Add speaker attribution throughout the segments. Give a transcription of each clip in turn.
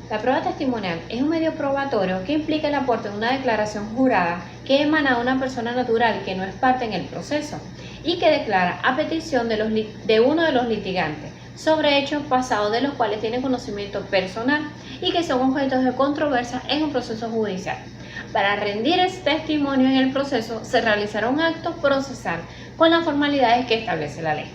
Speaker 1: La prueba testimonial es un medio probatorio que implica el aporte de una declaración jurada que emana de una persona natural que no es parte en el proceso y que declara a petición de uno de los litigantes sobre hechos pasados de los cuales tiene conocimiento personal y que son objetos de controversia en un proceso judicial. Para rendir este testimonio en el proceso se realizará un acto procesal con las formalidades que establece la ley.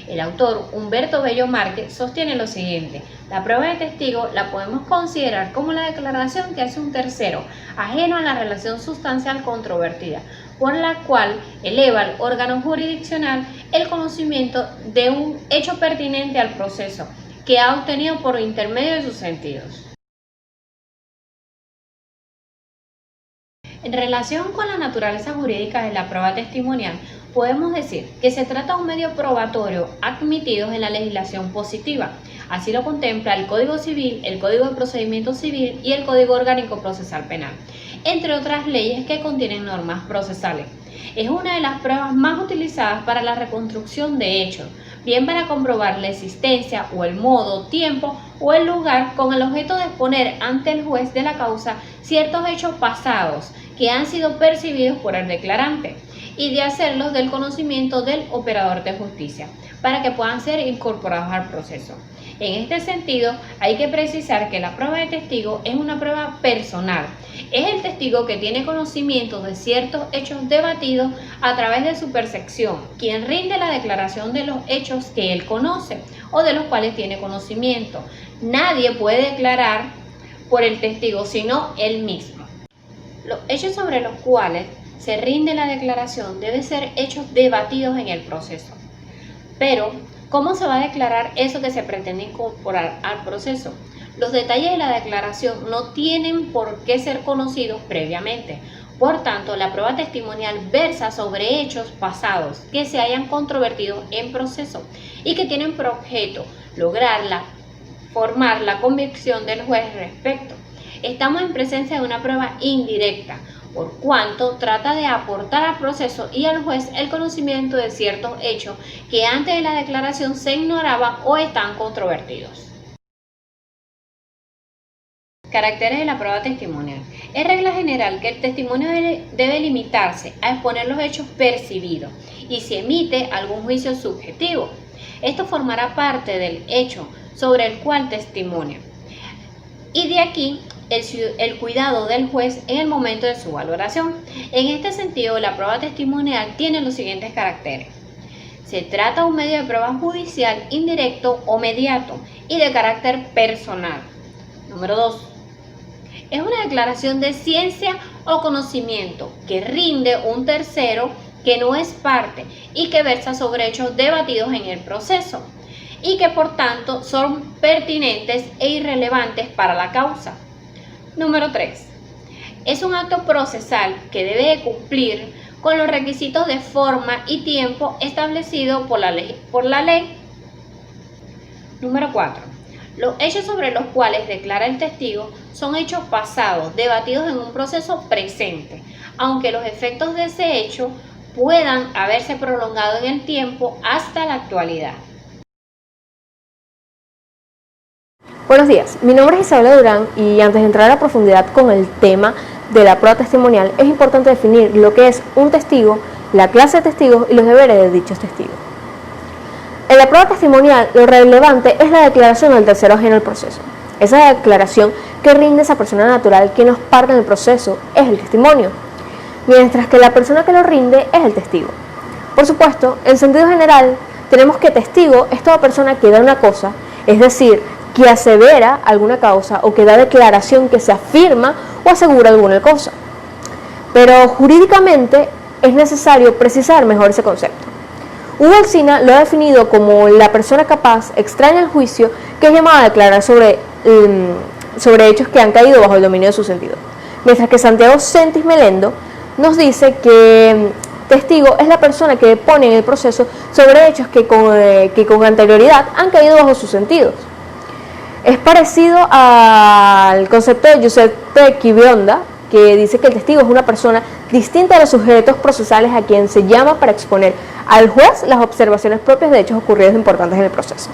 Speaker 1: El autor, Humberto Bello Márquez, sostiene lo siguiente: la prueba de testigo la podemos considerar como la declaración que hace un tercero, ajeno a la relación sustancial controvertida, por la cual eleva al órgano jurisdiccional el conocimiento de un hecho pertinente al proceso que ha obtenido por intermedio de sus sentidos. En relación con la naturaleza jurídica de la prueba testimonial, podemos decir que se trata de un medio probatorio admitido en la legislación positiva. Así lo contempla el Código Civil, el Código de Procedimiento Civil y el Código Orgánico Procesal Penal, entre otras leyes que contienen normas procesales. Es una de las pruebas más utilizadas para la reconstrucción de hechos, bien para comprobar la existencia o el modo, tiempo o el lugar con el objeto de exponer ante el juez de la causa ciertos hechos pasados que han sido percibidos por el declarante y de hacerlos del conocimiento del operador de justicia para que puedan ser incorporados al proceso. En este sentido, hay que precisar que la prueba de testigo es una prueba personal. Es el testigo que tiene conocimiento de ciertos hechos debatidos a través de su percepción, quien rinde la declaración de los hechos que él conoce o de los cuales tiene conocimiento. Nadie puede declarar por el testigo, sino él mismo. Los hechos sobre los cuales se rinde la declaración deben ser hechos debatidos en el proceso. Pero, ¿cómo se va a declarar eso que se pretende incorporar al proceso? Los detalles de la declaración no tienen por qué ser conocidos previamente. Por tanto, la prueba testimonial versa sobre hechos pasados que se hayan controvertido en proceso y que tienen por objeto formar la convicción del juez respecto. Estamos en presencia de una prueba indirecta, por cuanto trata de aportar al proceso y al juez el conocimiento de ciertos hechos que antes de la declaración se ignoraban o están controvertidos. Caracteres de la prueba testimonial. Es regla general que el testimonio debe limitarse a exponer los hechos percibidos y si emite algún juicio subjetivo. Esto formará parte del hecho sobre el cual testimonia. Y de aquí el cuidado del juez en el momento de su valoración. En este sentido, la prueba testimonial tiene los siguientes caracteres. Se trata de un medio de prueba judicial indirecto o mediato y de carácter personal. Número 2. Es una declaración de ciencia o conocimiento que rinde un tercero que no es parte y que versa sobre hechos debatidos en el proceso y que por tanto son pertinentes e irrelevantes para la causa. Número 3. Es un acto procesal que debe de cumplir con los requisitos de forma y tiempo establecidos por la ley. Número 4. Los hechos sobre los cuales declara el testigo son hechos pasados, debatidos en un proceso presente, aunque los efectos de ese hecho puedan haberse prolongado en el tiempo hasta la actualidad.
Speaker 2: Buenos días, mi nombre es Isabela Durán y antes de entrar a profundidad con el tema de la prueba testimonial es importante definir lo que es un testigo, la clase de testigos y los deberes de dichos testigos. En la prueba testimonial lo relevante es la declaración del tercero ajeno al proceso. Esa declaración que rinde esa persona natural que nos parte en el proceso es el testimonio, mientras que la persona que lo rinde es el testigo. Por supuesto, en sentido general, tenemos que testigo es toda persona que da una cosa, es decir, que asevera alguna causa o que da declaración que se afirma o asegura alguna cosa. Pero jurídicamente es necesario precisar mejor ese concepto. Hugo Alsina lo ha definido como la persona capaz, extraña al juicio, que es llamada a declarar sobre hechos que han caído bajo el dominio de su sentido. Mientras que Santiago Sentis Melendo nos dice que testigo es la persona que pone en el proceso sobre hechos que con anterioridad han caído bajo sus sentidos. Es parecido al concepto de Giuseppe Chivionda, que dice que el testigo es una persona distinta a los sujetos procesales a quien se llama para exponer al juez las observaciones propias de hechos ocurridos importantes en el proceso.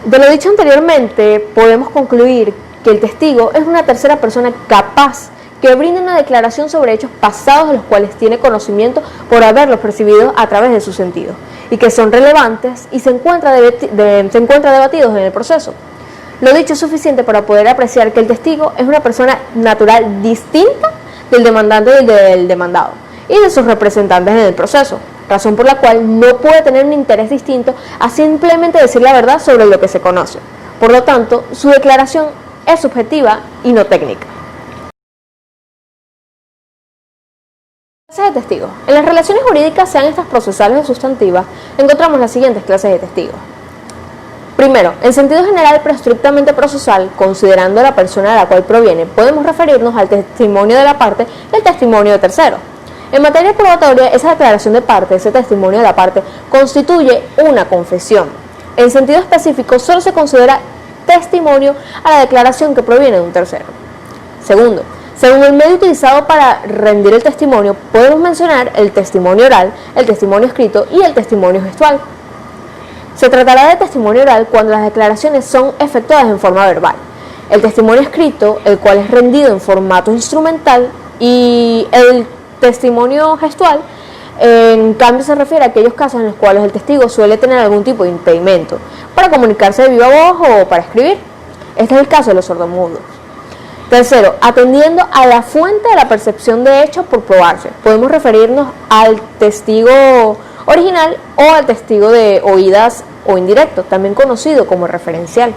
Speaker 2: De lo dicho anteriormente, podemos concluir que el testigo es una tercera persona capaz que brinda una declaración sobre hechos pasados de los cuales tiene conocimiento por haberlos percibido a través de sus sentidos y que son relevantes y se encuentran debatidos en el proceso. Lo dicho es suficiente para poder apreciar que el testigo es una persona natural distinta del demandante y del demandado y de sus representantes en el proceso, razón por la cual no puede tener un interés distinto a simplemente decir la verdad sobre lo que se conoce. Por lo tanto, su declaración es subjetiva y no técnica. Clases de testigos. En las relaciones jurídicas, sean estas procesales o sustantivas, encontramos las siguientes clases de testigos. Primero, en sentido general pero estrictamente procesal, considerando a la persona de la cual proviene, podemos referirnos al testimonio de la parte y al testimonio de tercero. En materia probatoria, esa declaración de parte, ese testimonio de la parte, constituye una confesión. En sentido específico, solo se considera testimonio a la declaración que proviene de un tercero. Segundo, según el medio utilizado para rendir el testimonio, podemos mencionar el testimonio oral, el testimonio escrito y el testimonio gestual. Se tratará de testimonio oral cuando las declaraciones son efectuadas en forma verbal. El testimonio escrito, el cual es rendido en formato instrumental, y el testimonio gestual, en cambio, se refiere a aquellos casos en los cuales el testigo suele tener algún tipo de impedimento para comunicarse de viva voz o para escribir. Este es el caso de los sordomudos. Tercero, atendiendo a la fuente de la percepción de hechos por probarse, podemos referirnos al testigo original o al testigo de oídas o indirecto, también conocido como referencial.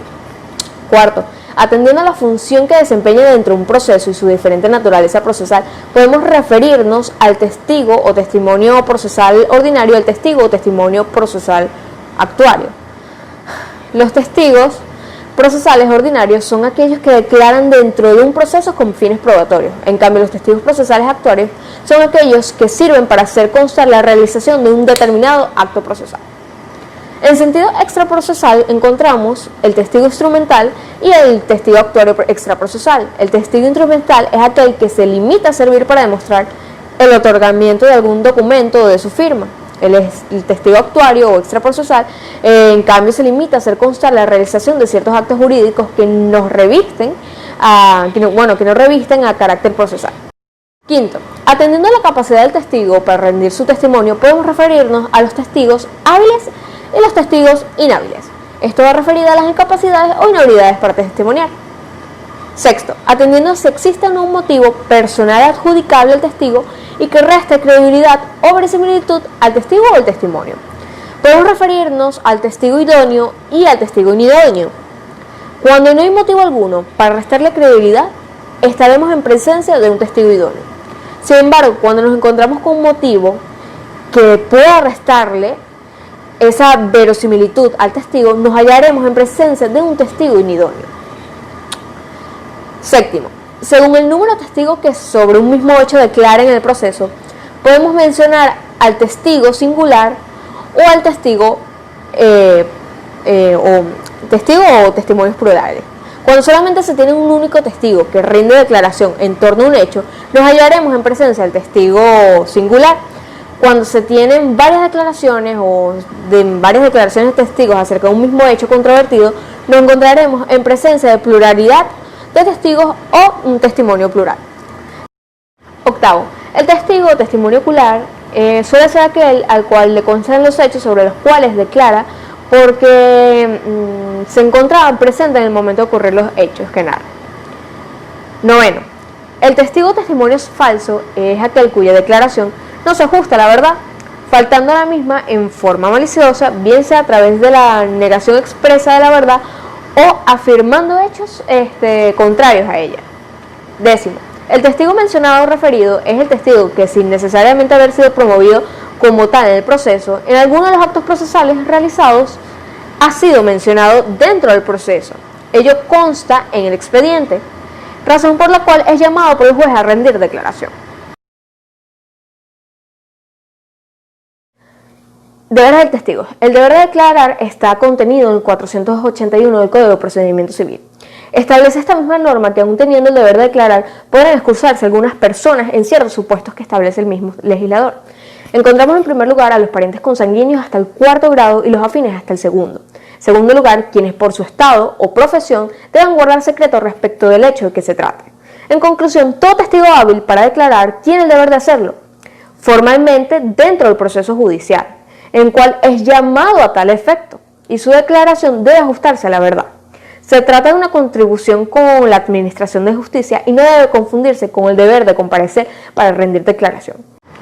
Speaker 2: Cuarto, atendiendo a la función que desempeña dentro de un proceso y su diferente naturaleza procesal, podemos referirnos al testigo o testimonio procesal ordinario, al testigo o testimonio procesal actuario. Los testigos procesales ordinarios son aquellos que declaran dentro de un proceso con fines probatorios. En cambio, los testigos procesales actuarios son aquellos que sirven para hacer constar la realización de un determinado acto procesal. En sentido extraprocesal encontramos el testigo instrumental y el testigo actuario extraprocesal. El testigo instrumental es aquel que se limita a servir para demostrar el otorgamiento de algún documento o de su firma. El testigo actuario o extraprocesal, en cambio, se limita a hacer constar la realización de ciertos actos jurídicos que nos revisten a carácter procesal. Quinto, atendiendo a la capacidad del testigo para rendir su testimonio, podemos referirnos a los testigos hábiles y los testigos inhábiles. Esto va referido a las incapacidades o inhabilidades para testimoniar. Sexto, atendiendo a si existe o no un motivo personal adjudicable al testigo y que reste credibilidad o verisimilitud al testigo o al testimonio. Podemos referirnos al testigo idóneo y al testigo inidóneo. Cuando no hay motivo alguno para restarle credibilidad, estaremos en presencia de un testigo idóneo. Sin embargo, cuando nos encontramos con un motivo que pueda restarle esa verosimilitud al testigo, nos hallaremos en presencia de un testigo inidóneo. Séptimo, según el número de testigos que sobre un mismo hecho declaren en el proceso, podemos mencionar al testigo singular o al testigo o testimonios plurales. Cuando solamente se tiene un único testigo que rinde declaración en torno a un hecho, nos hallaremos en presencia del testigo singular. Cuando se tienen varias declaraciones o varias declaraciones de testigos acerca de un mismo hecho controvertido, nos encontraremos en presencia de pluralidad de testigos o un testimonio plural. Octavo, el testigo o testimonio ocular suele ser aquel al cual le conceden los hechos sobre los cuales declara porque se encontraba presente en el momento de ocurrir los hechos que narra. Noveno, el testigo o testimonio falso es aquel cuya declaración no se ajusta a la verdad, faltando a la misma en forma maliciosa, bien sea a través de la negación expresa de la verdad o afirmando hechos contrarios a ella. Décimo, el testigo mencionado o referido es el testigo que, sin necesariamente haber sido promovido como tal en el proceso, en alguno de los actos procesales realizados, ha sido mencionado dentro del proceso. Ello consta en el expediente, razón por la cual es llamado por el juez a rendir declaración. Deberes del testigo. El deber de declarar está contenido en el 481 del Código de Procedimiento Civil. Establece esta misma norma que, aun teniendo el deber de declarar, pueden excusarse algunas personas en ciertos supuestos que establece el mismo legislador. Encontramos en primer lugar a los parientes consanguíneos hasta el 4º grado y los afines hasta el 2º. Segundo lugar, quienes por su estado o profesión deben guardar secreto respecto del hecho de que se trate. En conclusión, todo testigo hábil para declarar tiene el deber de hacerlo, formalmente dentro del proceso judicial, en el cual es llamado a tal efecto, y su declaración debe ajustarse a la verdad. Se trata de una contribución con la administración de justicia y no debe confundirse con el deber de comparecer para rendir declaración.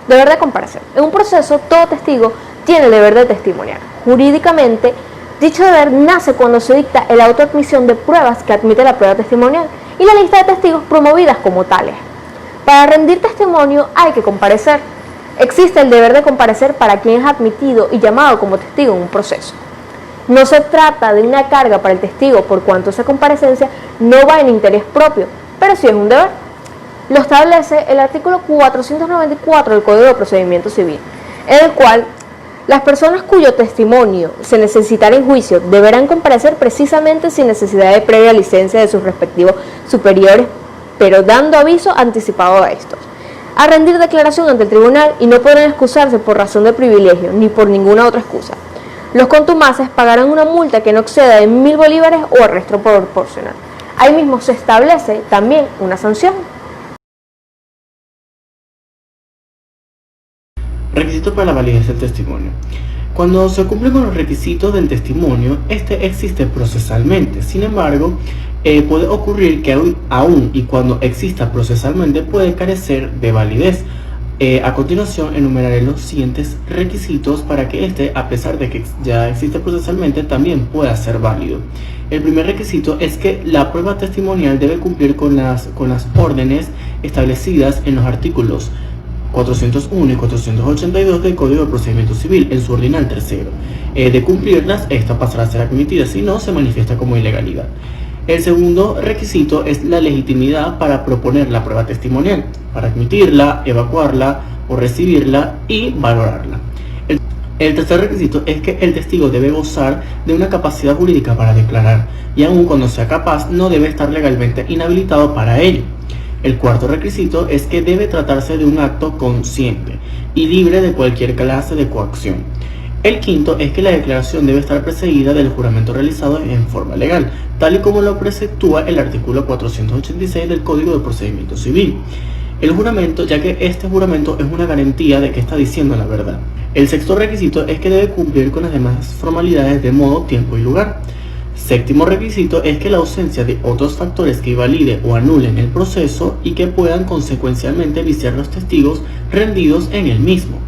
Speaker 2: Deber de comparecer. En un proceso, todo testigo tiene el deber de testimoniar. Jurídicamente, dicho deber nace cuando se dicta el auto de admisión de pruebas que admite la prueba testimonial y la lista de testigos promovidas como tales. Para rendir testimonio hay que comparecer. Existe el deber de comparecer para quien es admitido y llamado como testigo en un proceso. No se trata de una carga para el testigo por cuanto esa comparecencia no va en interés propio, pero sí es un deber. Lo establece el artículo 494 del Código de Procedimiento Civil, en el cual las personas cuyo testimonio se necesitará en juicio deberán comparecer precisamente sin necesidad de previa licencia de sus respectivos superiores, pero dando aviso anticipado a estos, a rendir declaración ante el tribunal y no podrán excusarse por razón de privilegio ni por ninguna otra excusa. Los contumaces pagarán una multa que no exceda de 1.000 bolívares o arresto proporcional. Ahí mismo se establece también una sanción.
Speaker 3: Requisitos para la validez del testimonio. Cuando se cumplen con los requisitos del testimonio, este existe procesalmente. Sin embargo, puede ocurrir que aún y cuando exista procesalmente puede carecer de validez. A continuación enumeraré los siguientes requisitos para que este, a pesar de que ya existe procesalmente, también pueda ser válido. El primer requisito es que la prueba testimonial debe cumplir con las órdenes establecidas en los artículos 401 y 482 del Código de Procedimiento Civil en su ordinal tercero. De cumplirlas, esta pasará a ser admitida, si no, se manifiesta como ilegalidad. El segundo requisito es la legitimidad para proponer la prueba testimonial, para admitirla, evacuarla o recibirla y valorarla. El tercer requisito es que el testigo debe gozar de una capacidad jurídica para declarar, y aun cuando sea capaz, no debe estar legalmente inhabilitado para ello. El cuarto requisito es que debe tratarse de un acto consciente y libre de cualquier clase de coacción. El quinto es que la declaración debe estar precedida del juramento realizado en forma legal, tal y como lo preceptúa el artículo 486 del Código de Procedimiento Civil. El juramento, ya que este juramento es una garantía de que está diciendo la verdad. El sexto requisito es que debe cumplir con las demás formalidades de modo, tiempo y lugar. Séptimo requisito es que la ausencia de otros factores que invaliden o anulen el proceso y que puedan consecuencialmente viciar los testigos rendidos en el mismo.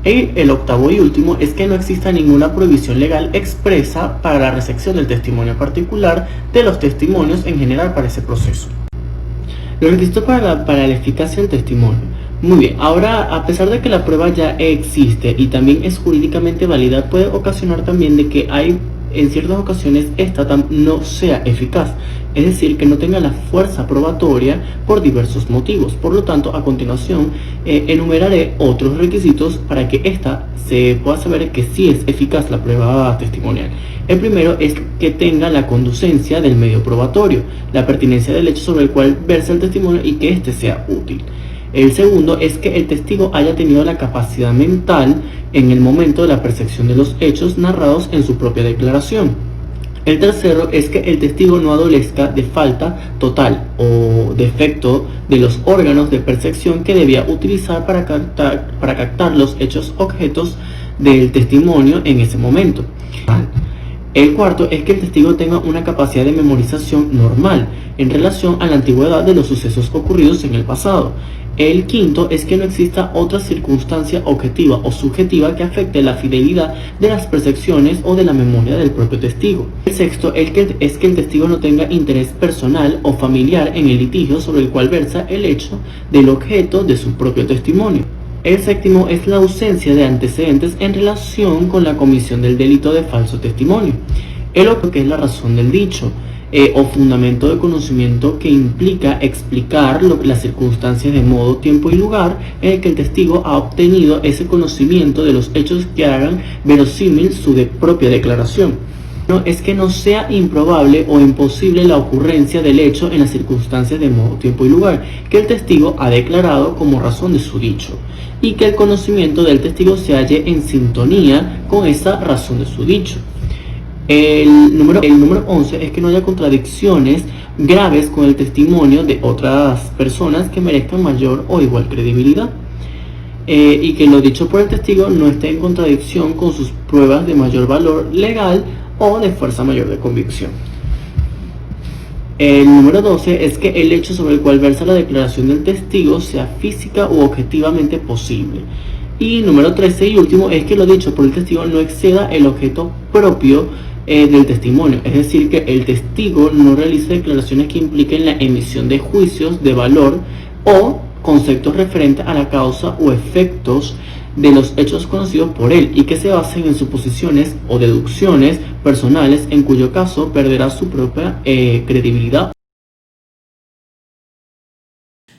Speaker 3: El octavo y último es que no exista ninguna prohibición legal expresa para la recepción del testimonio particular de los testimonios en general para ese proceso. Los requisitos para la eficacia del testimonio. Muy bien, ahora, a pesar de que la prueba ya existe y también es jurídicamente válida, puede ocasionar también de que en ciertas ocasiones esta no sea eficaz, es decir, que no tenga la fuerza probatoria por diversos motivos. Por lo tanto, a continuación enumeraré otros requisitos para que esta se pueda saber que sí es eficaz la prueba testimonial. El primero es que tenga la conducencia del medio probatorio, la pertinencia del hecho sobre el cual versa el testimonio y que éste sea útil. El segundo es que el testigo haya tenido la capacidad mental en el momento de la percepción de los hechos narrados en su propia declaración. El tercero es que el testigo no adolezca de falta total o defecto de los órganos de percepción que debía utilizar para captar los hechos objetos del testimonio en ese momento. El cuarto es que el testigo tenga una capacidad de memorización normal en relación a la antigüedad de los sucesos ocurridos en el pasado. El quinto es que no exista otra circunstancia objetiva o subjetiva que afecte la fidelidad de las percepciones o de la memoria del propio testigo. El sexto es que el testigo no tenga interés personal o familiar en el litigio sobre el cual versa el hecho del objeto de su propio testimonio. El séptimo es la ausencia de antecedentes en relación con la comisión del delito de falso testimonio. El octavo, que es la razón del dicho, o fundamento de conocimiento que implica explicar las circunstancias de modo, tiempo y lugar en el que el testigo ha obtenido ese conocimiento de los hechos que hagan verosímil su propia declaración. No, es que no sea improbable o imposible la ocurrencia del hecho en las circunstancias de modo, tiempo y lugar que el testigo ha declarado como razón de su dicho, y que el conocimiento del testigo se halle en sintonía con esa razón de su dicho. El número 11 es que no haya contradicciones graves con el testimonio de otras personas que merezcan mayor o igual credibilidad. Y que lo dicho por el testigo no esté en contradicción con sus pruebas de mayor valor legal o de fuerza mayor de convicción. El número 12 es que el hecho sobre el cual versa la declaración del testigo sea física u objetivamente posible. Y número 13 y último es que lo dicho por el testigo no exceda el objeto propio del testimonio, es decir, que el testigo no realice declaraciones que impliquen la emisión de juicios de valor o conceptos referentes a la causa o efectos de los hechos conocidos por él y que se basen en suposiciones o deducciones personales, en cuyo caso perderá su propia credibilidad.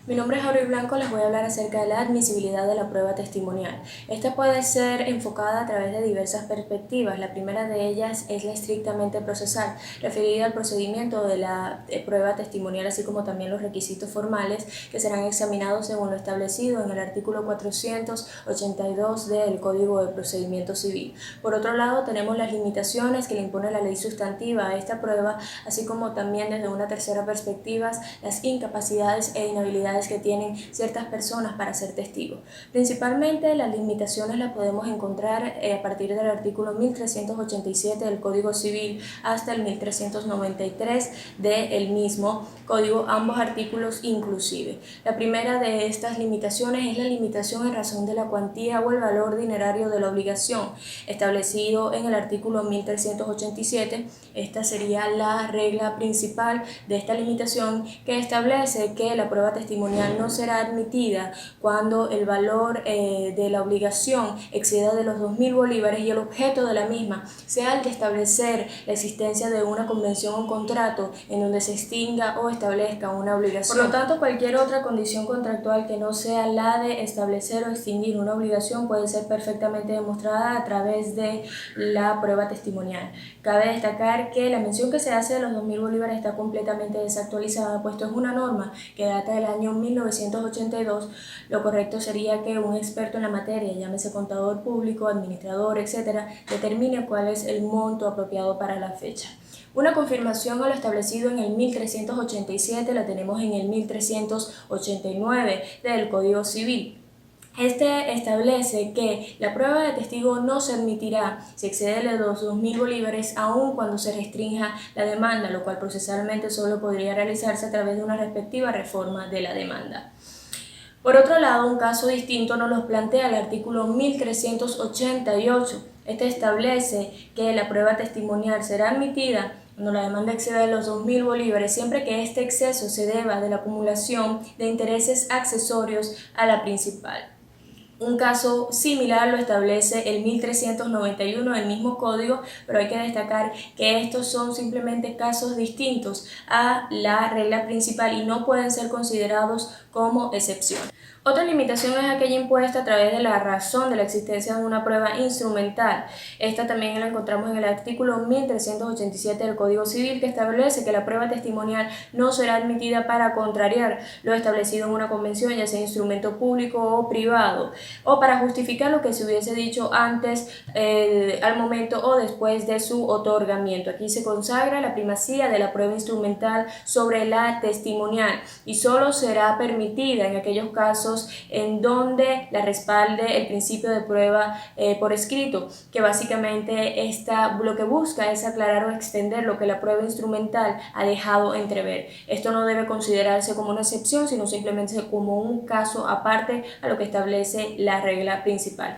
Speaker 4: Mi nombre es Aurel Blanco, les voy a hablar acerca de la admisibilidad de la prueba testimonial. Esta puede ser enfocada a través de diversas perspectivas. La primera de ellas es la estrictamente procesal, referida al procedimiento de la prueba testimonial, así como también los requisitos formales que serán examinados según lo establecido en el artículo 482 del Código de Procedimiento Civil. Por otro lado, tenemos las limitaciones que le impone la ley sustantiva a esta prueba, así como también desde una tercera perspectiva, las incapacidades e inhabilidades que tienen ciertas personas para ser testigos. Principalmente las limitaciones las podemos encontrar a partir del artículo 1387 del Código Civil hasta el 1393 del mismo Código, ambos artículos inclusive. La primera de estas limitaciones es la limitación en razón de la cuantía o el valor dinerario de la obligación, establecido en el artículo 1387. Esta sería la regla principal de esta limitación, que establece que la prueba testimonial no será admitida cuando el valor de la obligación exceda de los 2.000 bolívares y el objeto de la misma sea el de establecer la existencia de una convención o contrato en donde se extinga o establezca una obligación. Por lo tanto, cualquier otra condición contractual que no sea la de establecer o extinguir una obligación puede ser perfectamente demostrada a través de la prueba testimonial. Cabe destacar que la mención que se hace de los 2.000 bolívares está completamente desactualizada, puesto es una norma que data del año 1982. Lo correcto sería que un experto en la materia, llámese contador público, administrador, etcétera, determine cuál es el monto apropiado para la fecha. Una confirmación a lo establecido en el 1387 la tenemos en el 1389 del Código Civil. Este establece que la prueba de testigo no se admitirá si excede de los 2.000 bolívares, aun cuando se restrinja la demanda, lo cual procesalmente solo podría realizarse a través de una respectiva reforma de la demanda. Por otro lado, un caso distinto nos lo plantea el artículo 1388. Este establece que la prueba testimonial será admitida cuando la demanda exceda de los 2.000 bolívares, siempre que este exceso se deba de la acumulación de intereses accesorios a la principal. Un caso similar lo establece el 1391 del mismo código, pero hay que destacar que estos son simplemente casos distintos a la regla principal y no pueden ser considerados como excepción. Otra limitación es aquella impuesta a través de la razón de la existencia de una prueba instrumental. Esta también la encontramos en el artículo 1387 del Código Civil, que establece que la prueba testimonial no será admitida para contrariar lo establecido en una convención, ya sea instrumento público o privado, o para justificar lo que se hubiese dicho antes, al momento o después de su otorgamiento. Aquí se consagra la primacía de la prueba instrumental sobre la testimonial y solo será permitida en aquellos casos en donde la respalde el principio de prueba por escrito, que básicamente lo que busca es aclarar o extender lo que la prueba instrumental ha dejado entrever. Esto no debe considerarse como una excepción, sino simplemente como un caso aparte a lo que establece la regla principal.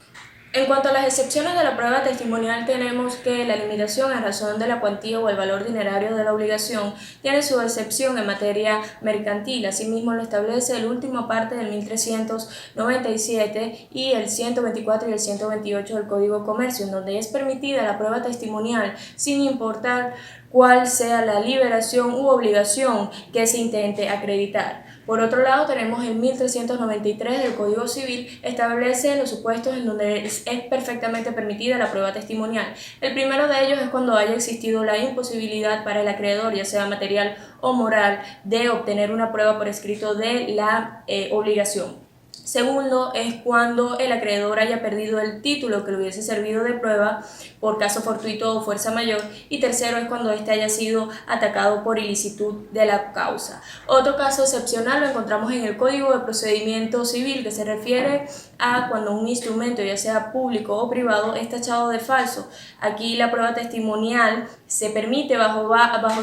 Speaker 4: En cuanto a las excepciones de la prueba testimonial, tenemos que la limitación en razón de la cuantía o el valor dinerario de la obligación tiene su excepción en materia mercantil. Asimismo lo establece el último parte del 1397 y el 124 y el 128 del Código de Comercio, en donde es permitida la prueba testimonial sin importar cuál sea la liberación u obligación que se intente acreditar. Por otro lado, tenemos el 1393 del Código Civil, establece los supuestos en donde es perfectamente permitida la prueba testimonial. El primero de ellos es cuando haya existido la imposibilidad para el acreedor, ya sea material o moral, de obtener una prueba por escrito de la obligación. Segundo es cuando el acreedor haya perdido el título que le hubiese servido de prueba por caso fortuito o fuerza mayor. Y tercero es cuando éste haya sido atacado por ilicitud de la causa. Otro caso excepcional lo encontramos en el Código de Procedimiento Civil, que se refiere a cuando un instrumento, ya sea público o privado, es tachado de falso. Aquí la prueba testimonial se permite bajo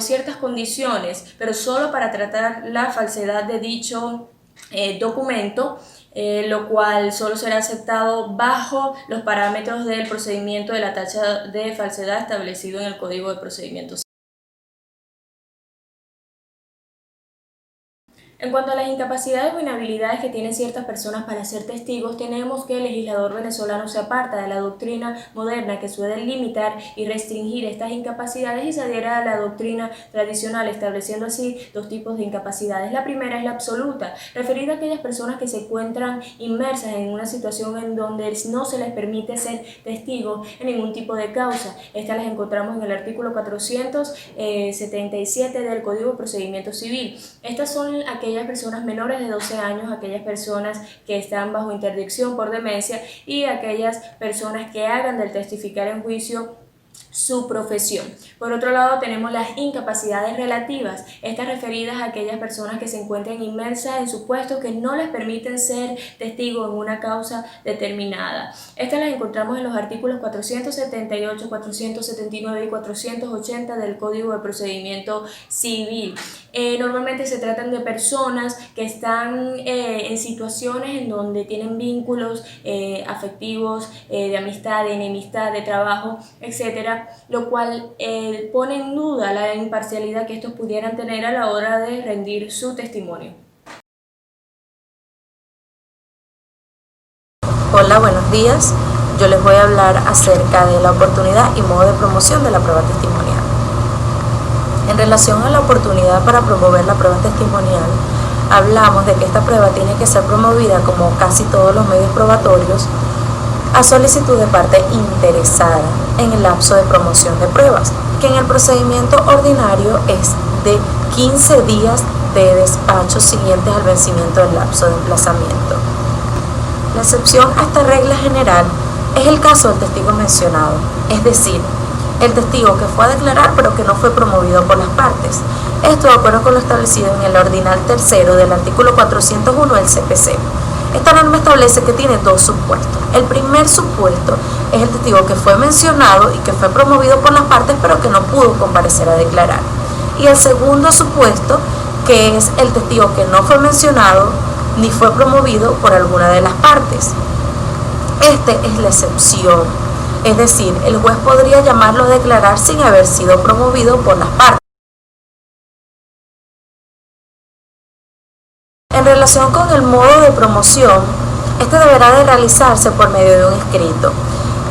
Speaker 4: ciertas condiciones, pero solo para tratar la falsedad de dicho documento, lo cual solo será aceptado bajo los parámetros del procedimiento de la tacha de falsedad establecido en el Código de Procedimientos. En cuanto a las incapacidades o inhabilidades que tienen ciertas personas para ser testigos, tenemos que el legislador venezolano se aparta de la doctrina moderna que suele limitar y restringir estas incapacidades y se adhiere a la doctrina tradicional, estableciendo así dos tipos de incapacidades. La primera es la absoluta, referida a aquellas personas que se encuentran inmersas en una situación en donde no se les permite ser testigos en ningún tipo de causa. Estas las encontramos en el artículo 477 del Código de Procedimiento Civil. Estas son aquellas personas menores de 12 años, aquellas personas que están bajo interdicción por demencia y aquellas personas que hagan del testificar en juicio su profesión. Por otro lado, tenemos las incapacidades relativas, estas referidas a aquellas personas que se encuentran inmersas en supuestos que no les permiten ser testigos en una causa determinada. Estas las encontramos en los artículos 478, 479 y 480 del Código de Procedimiento Civil. Normalmente se tratan de personas que están en situaciones en donde tienen vínculos afectivos, de amistad, de enemistad, de trabajo, etcétera, lo cual pone en duda la imparcialidad que estos pudieran tener a la hora de rendir su testimonio.
Speaker 5: Hola, buenos días. Yo les voy a hablar acerca de la oportunidad y modo de promoción de la prueba testimonial. En relación a la oportunidad para promover la prueba testimonial, hablamos de que esta prueba tiene que ser promovida, como casi todos los medios probatorios, a solicitud de parte interesada en el lapso de promoción de pruebas, que en el procedimiento ordinario es de 15 días de despacho siguientes al vencimiento del lapso de emplazamiento. La excepción a esta regla general es el caso del testigo mencionado, es decir, el testigo que fue a declarar pero que no fue promovido por las partes. Esto de acuerdo con lo establecido en el ordinal tercero del artículo 401 del CPC. Esta norma establece que tiene dos supuestos. El primer supuesto es el testigo que fue mencionado y que fue promovido por las partes pero que no pudo comparecer a declarar. Y el segundo supuesto, que es el testigo que no fue mencionado ni fue promovido por alguna de las partes. Esta es la excepción, es decir, el juez podría llamarlo a declarar sin haber sido promovido por las partes. En relación con el modo de promoción, este deberá de realizarse por medio de un escrito.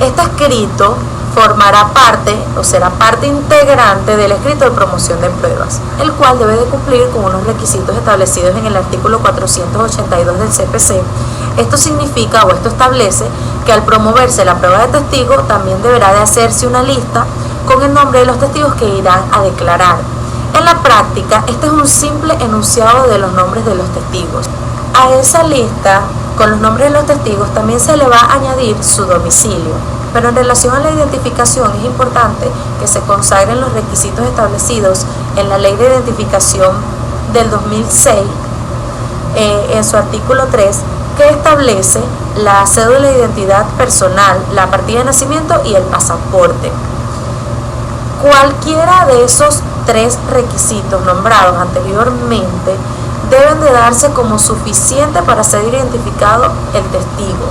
Speaker 5: Este escrito formará parte o será parte integrante del escrito de promoción de pruebas, el cual debe de cumplir con unos requisitos establecidos en el artículo 482 del CPC. Esto significa o esto establece que al promoverse la prueba de testigo también deberá de hacerse una lista con el nombre de los testigos que irán a declarar. En la práctica, este es un simple enunciado de los nombres de los testigos. A esa lista, con los nombres de los testigos, también se le va a añadir su domicilio. Pero en relación a la identificación, es importante que se consagren los requisitos establecidos en la Ley de Identificación del 2006, en su artículo 3, que establece la cédula de identidad personal, la partida de nacimiento y el pasaporte. Cualquiera de esos tres requisitos nombrados anteriormente deben de darse como suficiente para ser identificado el testigo.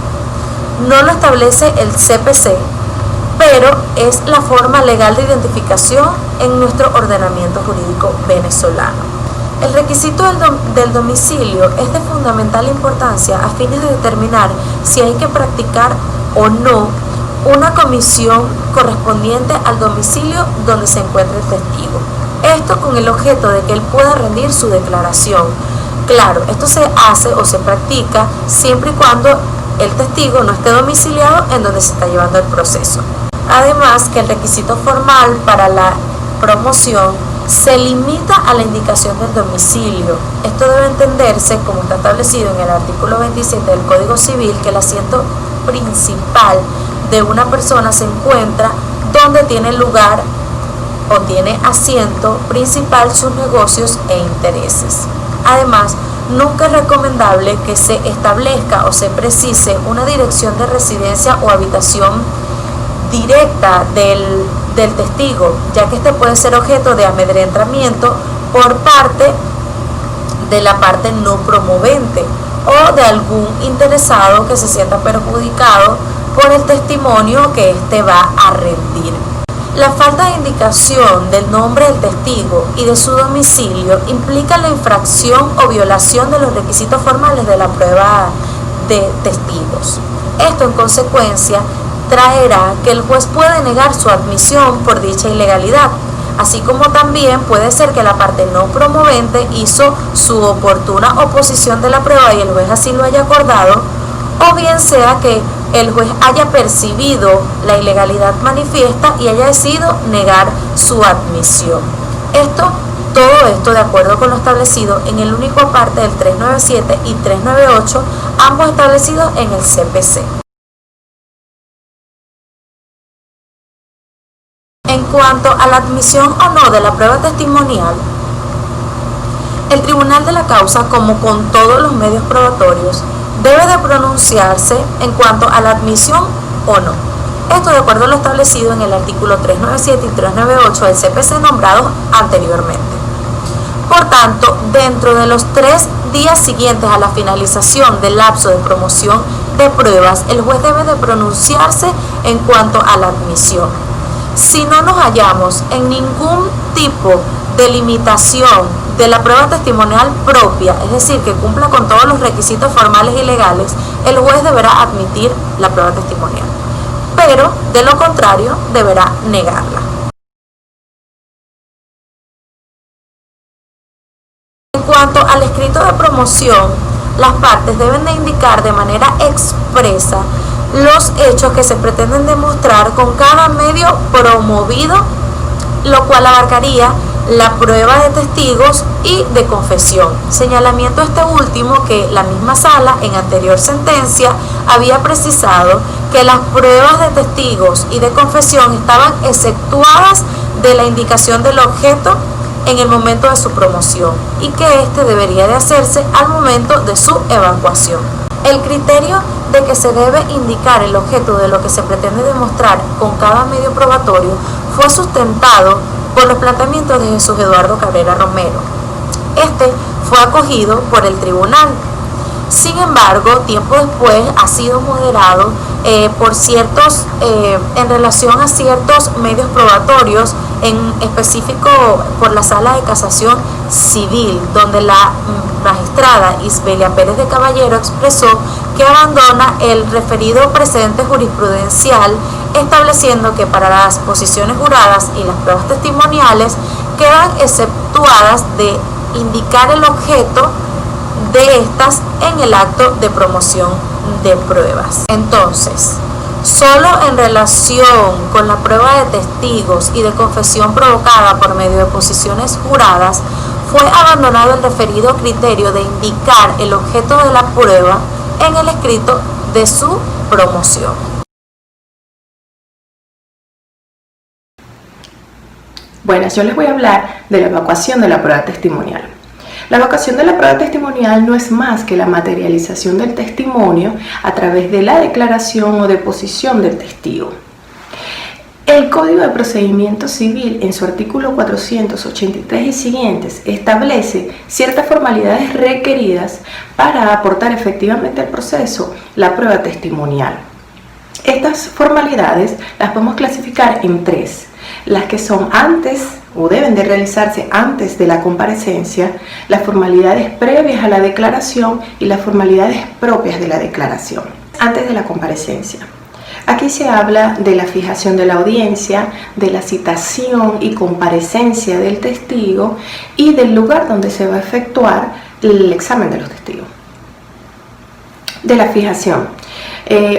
Speaker 5: No lo establece el CPC, pero es la forma legal de identificación en nuestro ordenamiento jurídico venezolano. El requisito del domicilio es de fundamental importancia a fines de determinar si hay que practicar o no una comisión correspondiente al domicilio donde se encuentra el testigo. Esto con el objeto de que él pueda rendir su declaración. Claro, esto se hace o se practica siempre y cuando el testigo no esté domiciliado en donde se está llevando el proceso. Además, que el requisito formal para la promoción se limita a la indicación del domicilio. Esto debe entenderse, como está establecido en el artículo 27 del Código Civil, que el asiento principal de una persona se encuentra donde tiene lugar o tiene asiento principal sus negocios e intereses. Además, nunca es recomendable que se establezca o se precise una dirección de residencia o habitación directa del testigo, ya que este puede ser objeto de amedrentamiento por parte de la parte no promovente o de algún interesado que se sienta perjudicado por el testimonio que éste va a rendir. La falta de indicación del nombre del testigo y de su domicilio implica la infracción o violación de los requisitos formales de la prueba de testigos. Esto, en consecuencia, traerá que el juez puede negar su admisión por dicha ilegalidad, así como también puede ser que la parte no promovente hizo su oportuna oposición de la prueba y el juez así lo haya acordado, o bien sea que el juez haya percibido la ilegalidad manifiesta y haya decidido negar su admisión. Todo esto de acuerdo con lo establecido en el único aparte del 397 y 398, ambos establecidos en el CPC. En cuanto a la admisión o no de la prueba testimonial, el tribunal de la causa, como con todos los medios probatorios, debe de pronunciarse en cuanto a la admisión o no. Esto de acuerdo a lo establecido en el artículo 397 y 398 del CPC nombrados anteriormente. Por tanto, dentro de los 3 días siguientes a la finalización del lapso de promoción de pruebas, el juez debe de pronunciarse en cuanto a la admisión. Si no nos hallamos en ningún tipo de limitación de la prueba testimonial propia, es decir, que cumpla con todos los requisitos formales y legales, el juez deberá admitir la prueba testimonial, pero de lo contrario deberá negarla. En cuanto al escrito de promoción, las partes deben de indicar de manera expresa los hechos que se pretenden demostrar con cada medio promovido, lo cual abarcaría la prueba de testigos y de confesión. Señalamiento este último que la misma sala en anterior sentencia había precisado que las pruebas de testigos y de confesión estaban exceptuadas de la indicación del objeto en el momento de su promoción y que este debería de hacerse al momento de su evacuación. El criterio de que se debe indicar el objeto de lo que se pretende demostrar con cada medio probatorio fue sustentado por los planteamientos de Jesús Eduardo Cabrera Romero. Este fue acogido por el tribunal. Sin embargo, tiempo después ha sido moderado por ciertos, en relación a ciertos medios probatorios, en específico por la Sala de Casación Civil, donde la magistrada Isbelia Pérez de Caballero expresó que abandona el referido precedente jurisprudencial, estableciendo que para las posiciones juradas y las pruebas testimoniales quedan exceptuadas de indicar el objeto de estas en el acto de promoción de pruebas. Entonces, solo en relación con la prueba de testigos y de confesión provocada por medio de posiciones juradas fue abandonado el referido criterio de indicar el objeto de la prueba en el escrito de su promoción.
Speaker 6: Buenas, yo les voy a hablar de la evacuación de la prueba testimonial. La evacuación de la prueba testimonial no es más que la materialización del testimonio a través de la declaración o deposición del testigo. El Código de Procedimiento Civil, en su artículo 483 y siguientes, establece ciertas formalidades requeridas para aportar efectivamente al proceso la prueba testimonial. Estas formalidades las podemos clasificar en 3. Las que son antes o deben de realizarse antes de la comparecencia, las formalidades previas a la declaración y las formalidades propias de la declaración. Antes de la comparecencia. Aquí se habla de la fijación de la audiencia, de la citación y comparecencia del testigo y del lugar donde se va a efectuar el examen de los testigos. De la fijación.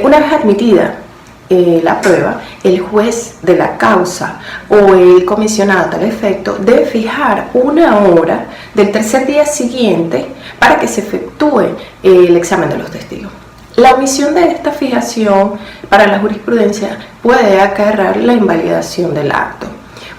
Speaker 6: Una vez admitida la prueba, el juez de la causa o el comisionado a tal efecto debe fijar una hora del tercer día siguiente para que se efectúe el examen de los testigos. La omisión de esta fijación para la jurisprudencia puede acarrear la invalidación del acto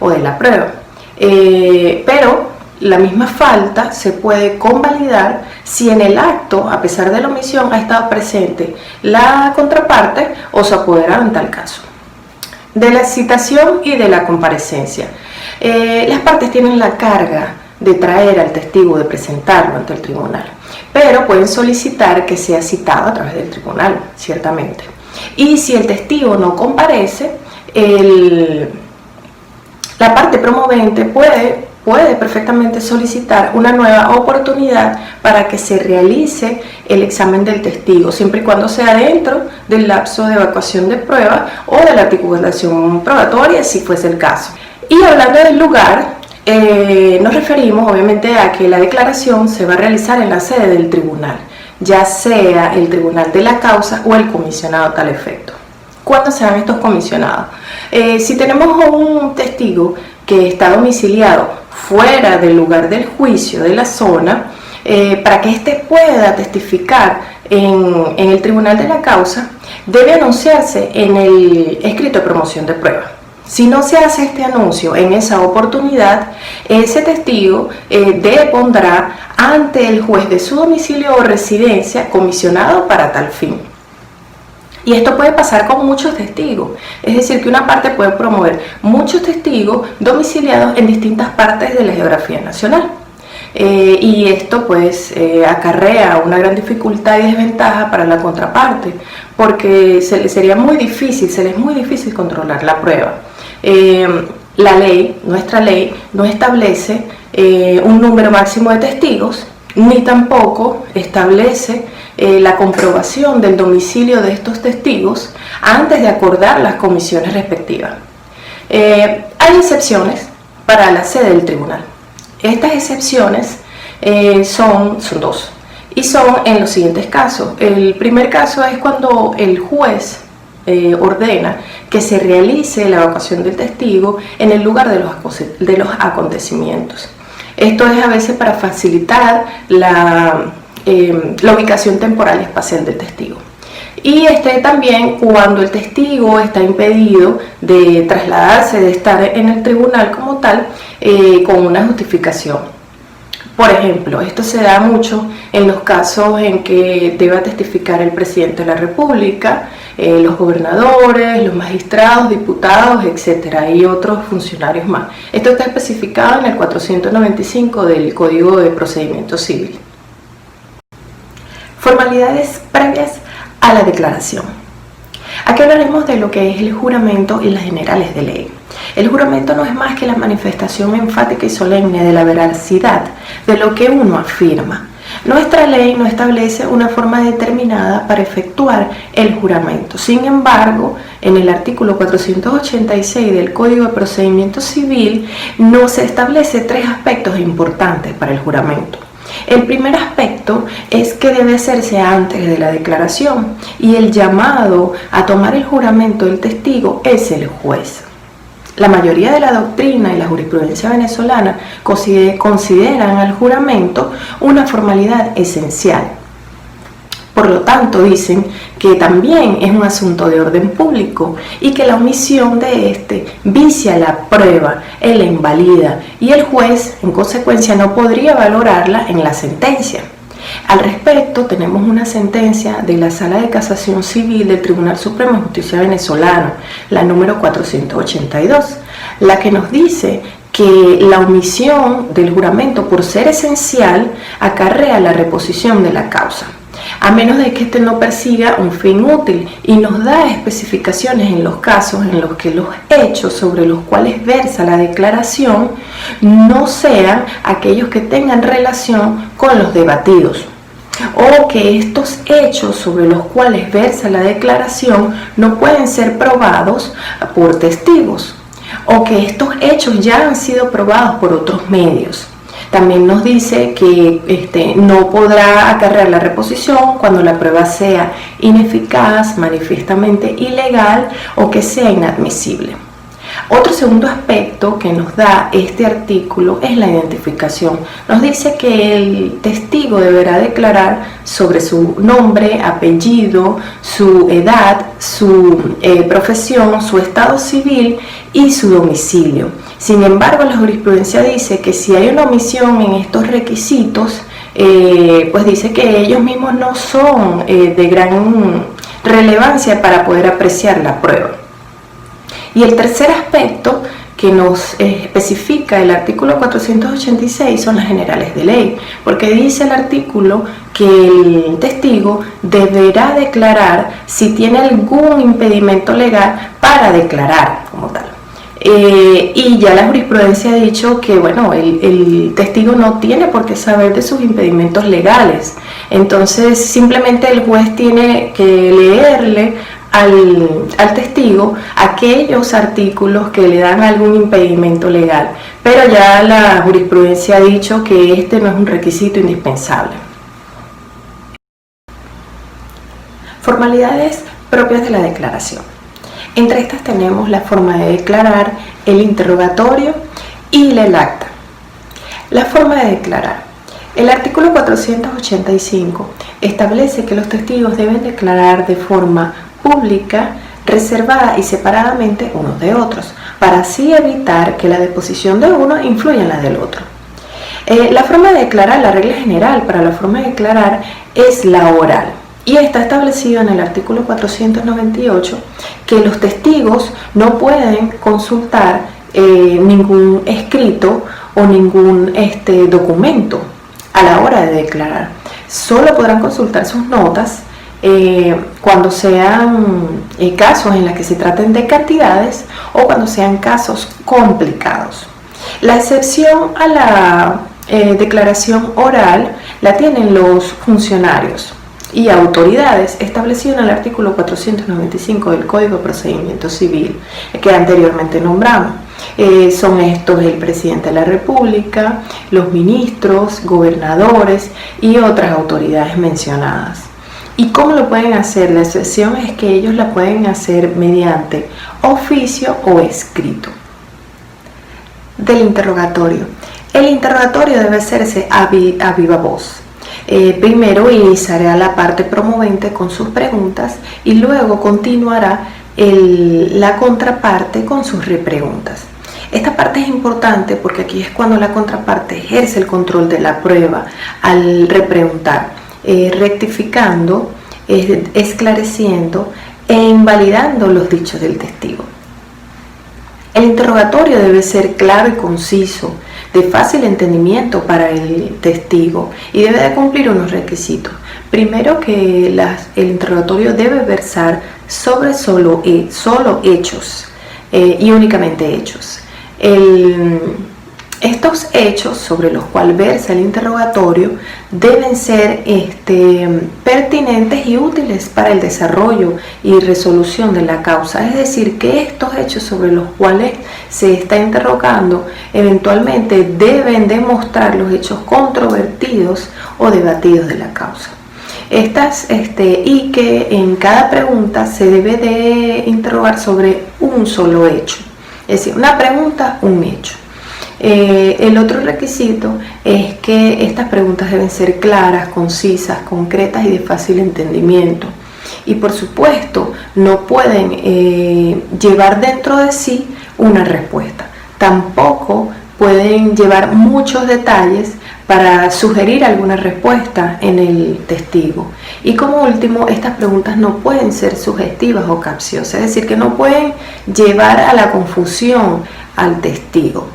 Speaker 6: o de la prueba, pero la misma falta se puede convalidar si en el acto, a pesar de la omisión, ha estado presente la contraparte o su apoderado en tal caso. De la citación y de la comparecencia. Las partes tienen la carga de traer al testigo, de presentarlo ante el tribunal, pero pueden solicitar que sea citado a través del tribunal, ciertamente. Y si el testigo no comparece, la parte promovente puede perfectamente solicitar una nueva oportunidad para que se realice el examen del testigo, siempre y cuando sea dentro del lapso de evacuación de prueba o de la articulación probatoria, si fuese el caso. Y hablando del lugar, nos referimos obviamente a que la declaración se va a realizar en la sede del tribunal, ya sea el tribunal de la causa o el comisionado a tal efecto. ¿Cuándo se dan estos comisionados? Si tenemos un testigo que está domiciliado fuera del lugar del juicio de la zona, para que éste pueda testificar en el tribunal de la causa, debe anunciarse en el escrito de promoción de prueba. Si no se hace este anuncio en esa oportunidad, ese testigo depondrá ante el juez de su domicilio o residencia comisionado para tal fin. Y esto puede pasar con muchos testigos, es decir, que una parte puede promover muchos testigos domiciliados en distintas partes de la geografía nacional. Y esto pues acarrea una gran dificultad y desventaja para la contraparte, porque se les es muy difícil controlar la prueba. La ley, nuestra ley, no establece un número máximo de testigos, ni tampoco establece la comprobación del domicilio de estos testigos antes de acordar las comisiones respectivas. Hay excepciones para la sede del tribunal. Estas excepciones son dos y son en los siguientes casos. El primer caso es cuando el juez ordena que se realice la evacuación del testigo en el lugar de los acontecimientos. Esto es a veces para facilitar la ubicación temporal y espacial del testigo. Y también cuando el testigo está impedido de trasladarse, de estar en el tribunal como tal, con una justificación. Por ejemplo, esto se da mucho en los casos en que deba testificar el presidente de la República, los gobernadores, los magistrados, diputados, etcétera, y otros funcionarios más. Esto está especificado en el 495 del Código de Procedimiento Civil. Formalidades previas a la declaración. Aquí hablaremos de lo que es el juramento y las generales de ley. El juramento no es más que la manifestación enfática y solemne de la veracidad de lo que uno afirma. Nuestra ley no establece una forma determinada para efectuar el juramento. Sin embargo, en el artículo 486 del Código de Procedimiento Civil nos establece tres aspectos importantes para el juramento. El primer aspecto es que debe hacerse antes de la declaración y el llamado a tomar el juramento del testigo es el juez. La mayoría de la doctrina y la jurisprudencia venezolana consideran al juramento una formalidad esencial. Por lo tanto, dicen que también es un asunto de orden público y que la omisión de este vicia la prueba, la invalida y el juez, en consecuencia, no podría valorarla en la sentencia. Al respecto, tenemos una sentencia de la Sala de Casación Civil del Tribunal Supremo de Justicia venezolano, la número 482, la que nos dice que la omisión del juramento, por ser esencial, acarrea la reposición de la causa, a menos de que éste no persiga un fin útil, y nos da especificaciones en los casos en los que los hechos sobre los cuales versa la declaración no sean aquellos que tengan relación con los debatidos, o que estos hechos sobre los cuales versa la declaración no pueden ser probados por testigos, o que estos hechos ya han sido probados por otros medios. También nos dice que no podrá acarrear la reposición cuando la prueba sea ineficaz, manifiestamente ilegal o que sea inadmisible. Otro segundo aspecto que nos da este artículo es la identificación. Nos dice que el testigo deberá declarar sobre su nombre, apellido, su edad, su profesión, su estado civil y su domicilio. Sin embargo, la jurisprudencia dice que si hay una omisión en estos requisitos, pues dice que ellos mismos no son de gran relevancia para poder apreciar la prueba. Y el tercer aspecto que nos especifica el artículo 486 son las generales de ley, porque dice el artículo que el testigo deberá declarar si tiene algún impedimento legal para declarar como tal. Y ya la jurisprudencia ha dicho que bueno, el testigo no tiene por qué saber de sus impedimentos legales, entonces simplemente el juez tiene que leerle al testigo aquellos artículos que le dan algún impedimento legal, pero ya la jurisprudencia ha dicho que este no es un requisito indispensable. Formalidades propias de la declaración. Entre estas tenemos la forma de declarar, el interrogatorio y el acta. La forma de declarar. El artículo 485 establece que los testigos deben declarar de forma pública, reservada y separadamente unos de otros, para así evitar que la deposición de uno influya en la del otro. La forma de declarar, la regla general para la forma de declarar es la oral, y está establecido en el artículo 498 que los testigos no pueden consultar ningún escrito o ningún documento a la hora de declarar. Solo podrán consultar sus notas cuando sean casos en los que se traten de cantidades o cuando sean casos complicados. La excepción a la declaración oral la tienen los funcionarios y autoridades establecido en el artículo 495 del Código de Procedimiento Civil que anteriormente nombramos. Son estos el presidente de la República, los ministros, gobernadores y otras autoridades mencionadas. ¿Y cómo lo pueden hacer? La excepción es que ellos la pueden hacer mediante oficio o escrito. Del interrogatorio. El interrogatorio debe hacerse a viva voz. Primero iniciará la parte promovente con sus preguntas y luego continuará la contraparte con sus repreguntas. Esta parte es importante porque aquí es cuando la contraparte ejerce el control de la prueba al repreguntar, rectificando, esclareciendo e invalidando los dichos del testigo. El interrogatorio debe ser claro y conciso, de fácil entendimiento para el testigo y debe de cumplir unos requisitos. Primero que el interrogatorio debe versar sobre solo hechos y únicamente hechos. Estos hechos sobre los cuales versa el interrogatorio deben ser pertinentes y útiles para el desarrollo y resolución de la causa. Es decir, que estos hechos sobre los cuales se está interrogando eventualmente deben demostrar los hechos controvertidos o debatidos de la causa. Y que en cada pregunta se debe de interrogar sobre un solo hecho. Es decir, una pregunta, un hecho. El otro requisito es que estas preguntas deben ser claras, concisas, concretas y de fácil entendimiento. Y por supuesto, no pueden llevar dentro de sí una respuesta. Tampoco pueden llevar muchos detalles para sugerir alguna respuesta en el testigo. Y como último, estas preguntas no pueden ser sugestivas o capciosas, es decir, que no pueden llevar a la confusión al testigo.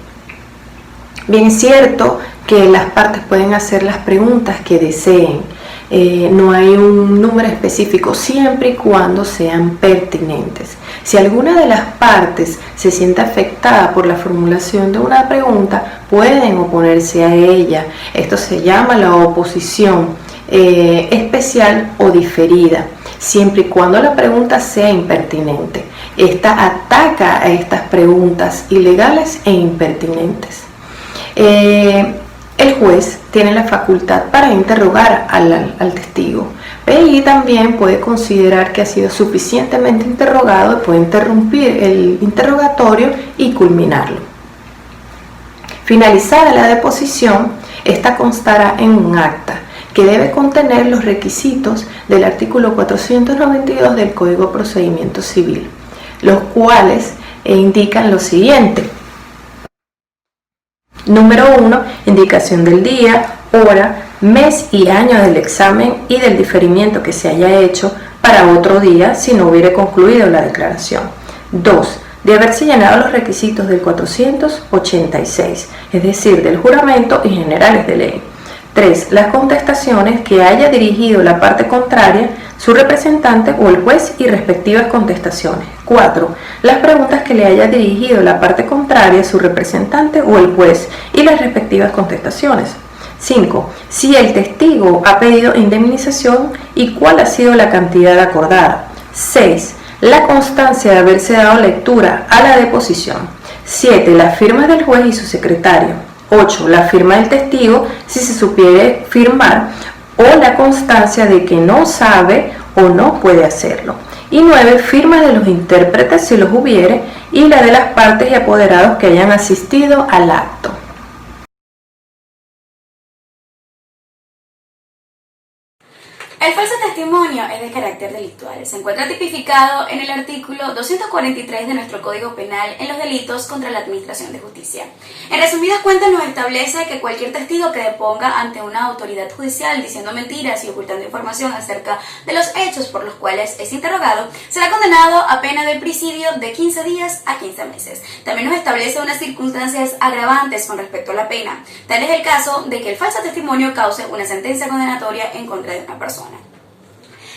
Speaker 6: Bien, es cierto que las partes pueden hacer las preguntas que deseen, no hay un número específico, siempre y cuando sean pertinentes. Si alguna de las partes se siente afectada por la formulación de una pregunta, pueden oponerse a ella. Esto se llama la oposición especial o diferida, siempre y cuando la pregunta sea impertinente. Esta ataca a estas preguntas ilegales e impertinentes. el juez tiene la facultad para interrogar al testigo. Y también puede considerar que ha sido suficientemente interrogado y puede interrumpir el interrogatorio y culminarlo. Finalizada la deposición, esta constará en un acta que debe contener los requisitos del artículo 492 del Código de Procedimiento Civil, los cuales indican lo siguiente. Número 1, indicación del día, hora, mes y año del examen y del diferimiento que se haya hecho para otro día si no hubiere concluido la declaración. 2, de haberse llenado los requisitos del 486, es decir, del juramento y generales de ley. 3, las contestaciones que haya dirigido la parte contraria, su representante o el juez y respectivas contestaciones. 4, las preguntas que le haya dirigido la parte contraria, su representante o el juez y las respectivas contestaciones. 5, si el testigo ha pedido indemnización y cuál ha sido la cantidad acordada. 6, la constancia de haberse dado lectura a la deposición. 7, las firmas del juez y su secretario. 8, la firma del testigo si se supiere firmar o la constancia de que no sabe o no puede hacerlo. Y 9, firmas de los intérpretes si los hubiere y la de las partes y apoderados que hayan asistido al acto.
Speaker 7: El falso testimonio es de carácter delictual. Se encuentra tipificado en el artículo 243 de nuestro Código Penal en los delitos contra la administración de justicia. En resumidas cuentas nos establece que cualquier testigo que deponga ante una autoridad judicial diciendo mentiras y ocultando información acerca de los hechos por los cuales es interrogado será condenado a pena de presidio de 15 días a 15 meses. También nos establece unas circunstancias agravantes con respecto a la pena. Tal es el caso de que el falso testimonio cause una sentencia condenatoria en contra de una persona.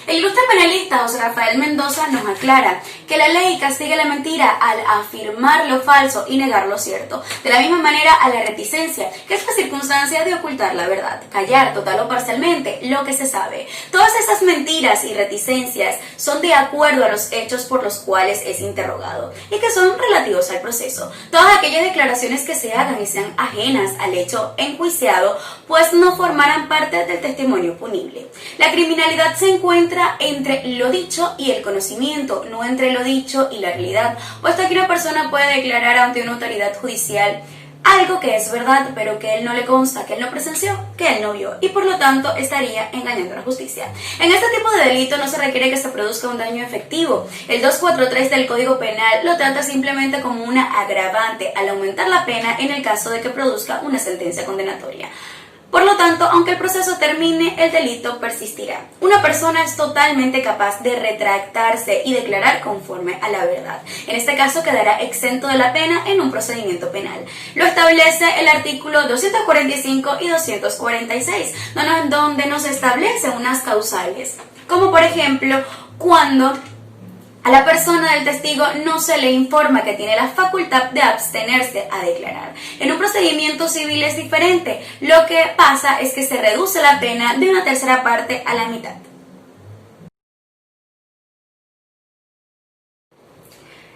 Speaker 7: El ilustre penalista José Rafael Mendoza nos aclara que la ley castiga la mentira al afirmar lo falso y negar lo cierto. De la misma manera a la reticencia, que es la circunstancia de ocultar la verdad, callar total o parcialmente lo que se sabe. Todas esas mentiras y reticencias son de acuerdo a los hechos por los cuales es interrogado y que son relativos al proceso. Todas aquellas declaraciones que se hagan y sean ajenas al hecho enjuiciado, pues no formarán parte del testimonio punible. La criminalidad se encuentra entre lo dicho y el conocimiento, no entre lo dicho y la realidad, puesto que una persona puede declarar ante una autoridad judicial algo que es verdad, pero que él no le consta, que él no presenció, que él no vio, y por lo tanto estaría engañando a la justicia. En este tipo de delito no se requiere que se produzca un daño efectivo. El 243 del Código Penal lo trata simplemente como una agravante al aumentar la pena en el caso de que produzca una sentencia condenatoria. Por lo tanto, aunque el proceso termine, el delito persistirá. Una persona es totalmente capaz de retractarse y declarar conforme a la verdad. En este caso quedará exento de la pena en un procedimiento penal. Lo establece el artículo 245 y 246, donde nos establece unas causales, como por ejemplo, cuando a la persona del testigo no se le informa que tiene la facultad de abstenerse a declarar. En un procedimiento civil es diferente. Lo que pasa es que se reduce la pena de una tercera parte a la mitad.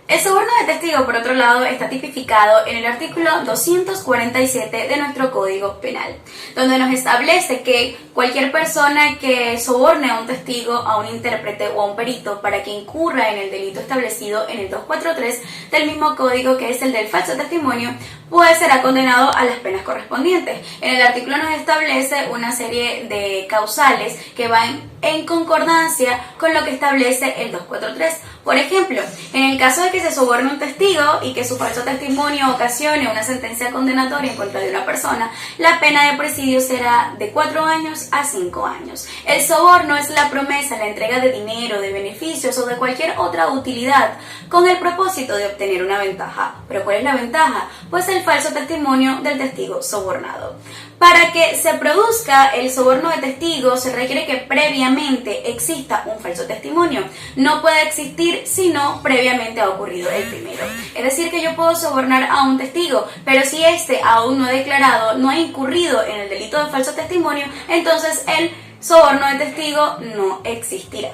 Speaker 7: El soborno de testigo, por otro lado, está tipificado en el artículo 247 de nuestro Código Penal, donde nos establece que cualquier persona que soborne a un testigo, a un intérprete o a un perito para que incurra en el delito establecido en el 243 del mismo código, que es el del falso testimonio, pues será condenado a las penas correspondientes. En el artículo nos establece una serie de causales que van en concordancia con lo que establece el 243. Por ejemplo, en el caso de que se soborne un testigo y que su falso testimonio ocasione una sentencia condenatoria en contra de una persona, la pena de presidio será de 4 años a 5 años. El soborno es la promesa, la entrega de dinero, de beneficios o de cualquier otra utilidad con el propósito de obtener una ventaja. ¿Pero cuál es la ventaja? Pues el falso testimonio del testigo sobornado. Para que se produzca el soborno de testigo se requiere que previamente exista un falso testimonio. No puede existir si no previamente ha ocurrido el primero. Es decir, que yo puedo sobornar a un testigo, pero si éste aún no ha declarado, no ha incurrido en el delito de falso testimonio, entonces el soborno de testigo no existirá.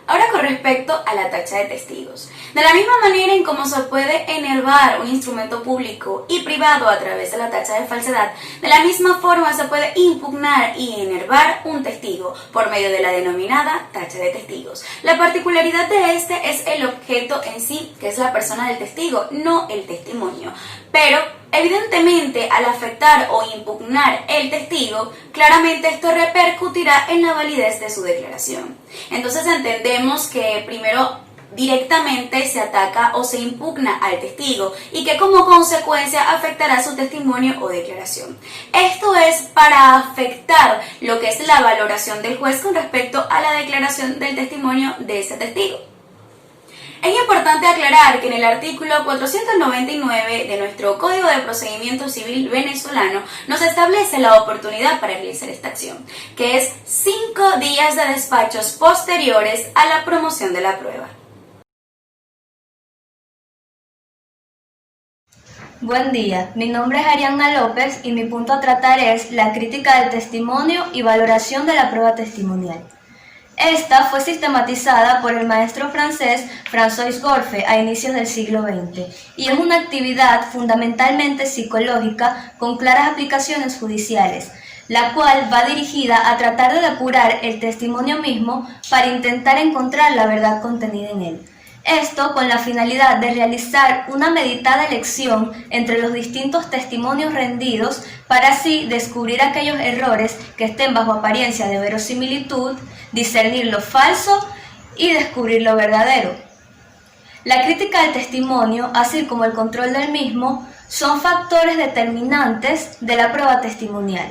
Speaker 7: Ahora con respecto a la tacha de testigos. De la misma manera en cómo se puede enervar un instrumento público y privado a través de la tacha de falsedad, de la misma forma se puede impugnar y enervar un testigo por medio de la denominada tacha de testigos. La particularidad de este es el objeto en sí, que es la persona del testigo, no el testimonio. Pero evidentemente, al afectar o impugnar el testigo, claramente esto repercutirá en la validez de su declaración. Entonces entendemos que primero directamente se ataca o se impugna al testigo y que como consecuencia afectará su testimonio o declaración. Esto es para afectar lo que es la valoración del juez con respecto a la declaración del testimonio de ese testigo. Es importante aclarar que en el artículo 499 de nuestro Código de Procedimiento Civil venezolano nos establece la oportunidad para realizar esta acción, que es 5 días de despachos posteriores a la promoción de la prueba.
Speaker 8: Buen día, mi nombre es Arianna López y mi punto a tratar es la crítica del testimonio y valoración de la prueba testimonial. Esta fue sistematizada por el maestro francés François Gorfe a inicios del siglo XX y es una actividad fundamentalmente psicológica con claras aplicaciones judiciales, la cual va dirigida a tratar de depurar el testimonio mismo para intentar encontrar la verdad contenida en él. Esto con la finalidad de realizar una meditada elección entre los distintos testimonios rendidos para así descubrir aquellos errores que estén bajo apariencia de verosimilitud, discernir lo falso y descubrir lo verdadero. La crítica del testimonio, así como el control del mismo, son factores determinantes de la prueba testimonial.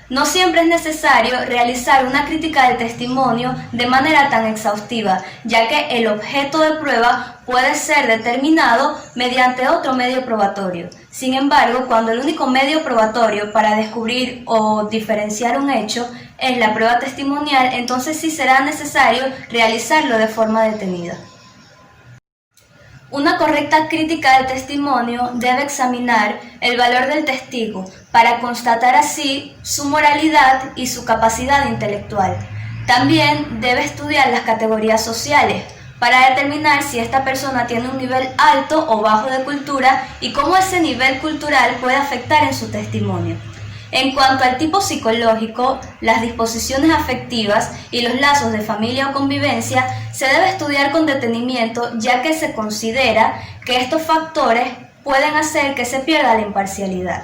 Speaker 8: No siempre es necesario realizar una crítica del testimonio de manera tan exhaustiva, ya que el objeto de prueba puede ser determinado mediante otro medio probatorio. Sin embargo, cuando el único medio probatorio para descubrir o diferenciar un hecho es la prueba testimonial, entonces sí será necesario realizarlo de forma detenida. Una correcta crítica del testimonio debe examinar el valor del testigo para constatar así su moralidad y su capacidad intelectual. También debe estudiar las categorías sociales para determinar si esta persona tiene un nivel alto o bajo de cultura y cómo ese nivel cultural puede afectar en su testimonio. En cuanto al tipo psicológico, las disposiciones afectivas y los lazos de familia o convivencia se debe estudiar con detenimiento, ya que se considera que estos factores pueden hacer que se pierda la imparcialidad.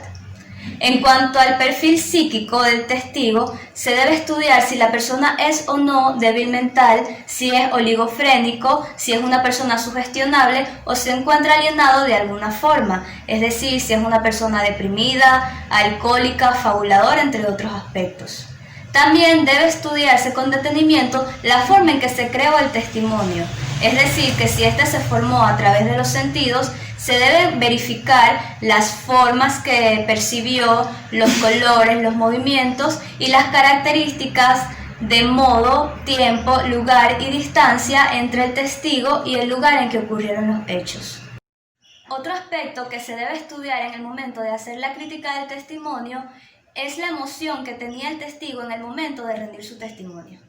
Speaker 8: En cuanto al perfil psíquico del testigo, se debe estudiar si la persona es o no débil mental, si es oligofrénico, si es una persona sugestionable o se encuentra alienado de alguna forma, es decir, si es una persona deprimida, alcohólica, fabuladora, entre otros aspectos. También debe estudiarse con detenimiento la forma en que se creó el testimonio, es decir, que si éste se formó a través de los sentidos, se deben verificar las formas que percibió, los colores, los movimientos y las características de modo, tiempo, lugar y distancia entre el testigo y el lugar en que ocurrieron los hechos. Otro aspecto que se debe estudiar en el momento de hacer la crítica del testimonio es la emoción que tenía el testigo en el momento de rendir su testimonio.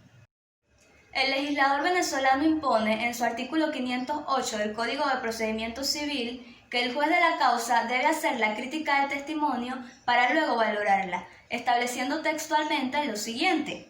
Speaker 8: El legislador venezolano impone en su artículo 508 del Código de Procedimiento Civil que el juez de la causa debe hacer la crítica del testimonio para luego valorarla, estableciendo textualmente lo siguiente.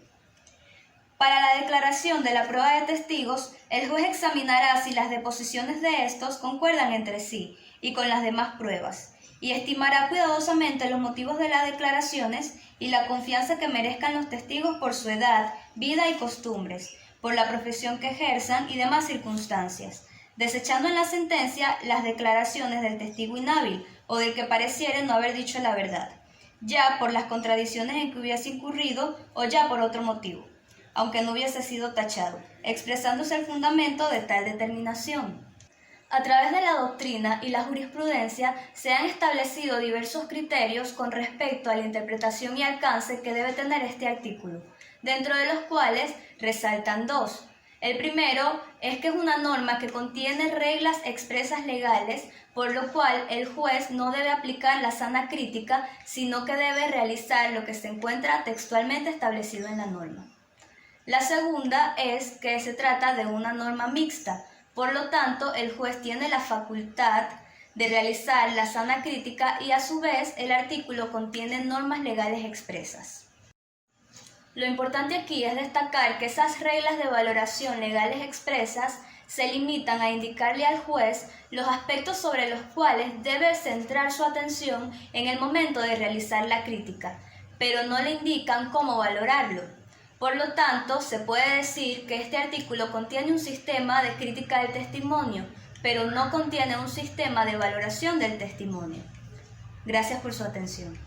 Speaker 8: Para la declaración de la prueba de testigos, el juez examinará si las deposiciones de estos concuerdan entre sí y con las demás pruebas, y estimará cuidadosamente los motivos de las declaraciones y la confianza que merezcan los testigos por su edad, vida y costumbres, por la profesión que ejerzan y demás circunstancias, desechando en la sentencia las declaraciones del testigo inhábil o del que pareciere no haber dicho la verdad, ya por las contradicciones en que hubiese incurrido o ya por otro motivo, aunque no hubiese sido tachado, expresándose el fundamento de tal determinación. A través de la doctrina y la jurisprudencia se han establecido diversos criterios con respecto a la interpretación y alcance que debe tener este artículo, dentro de los cuales resaltan dos. El primero es que es una norma que contiene reglas expresas legales, por lo cual el juez no debe aplicar la sana crítica, sino que debe realizar lo que se encuentra textualmente establecido en la norma. La segunda es que se trata de una norma mixta, por lo tanto el juez tiene la facultad de realizar la sana crítica y a su vez el artículo contiene normas legales expresas. Lo importante aquí es destacar que esas reglas de valoración legales expresas se limitan a indicarle al juez los aspectos sobre los cuales debe centrar su atención en el momento de realizar la crítica, pero no le indican cómo valorarlo. Por lo tanto, se puede decir que este artículo contiene un sistema de crítica del testimonio, pero no contiene un sistema de valoración del testimonio. Gracias por su atención.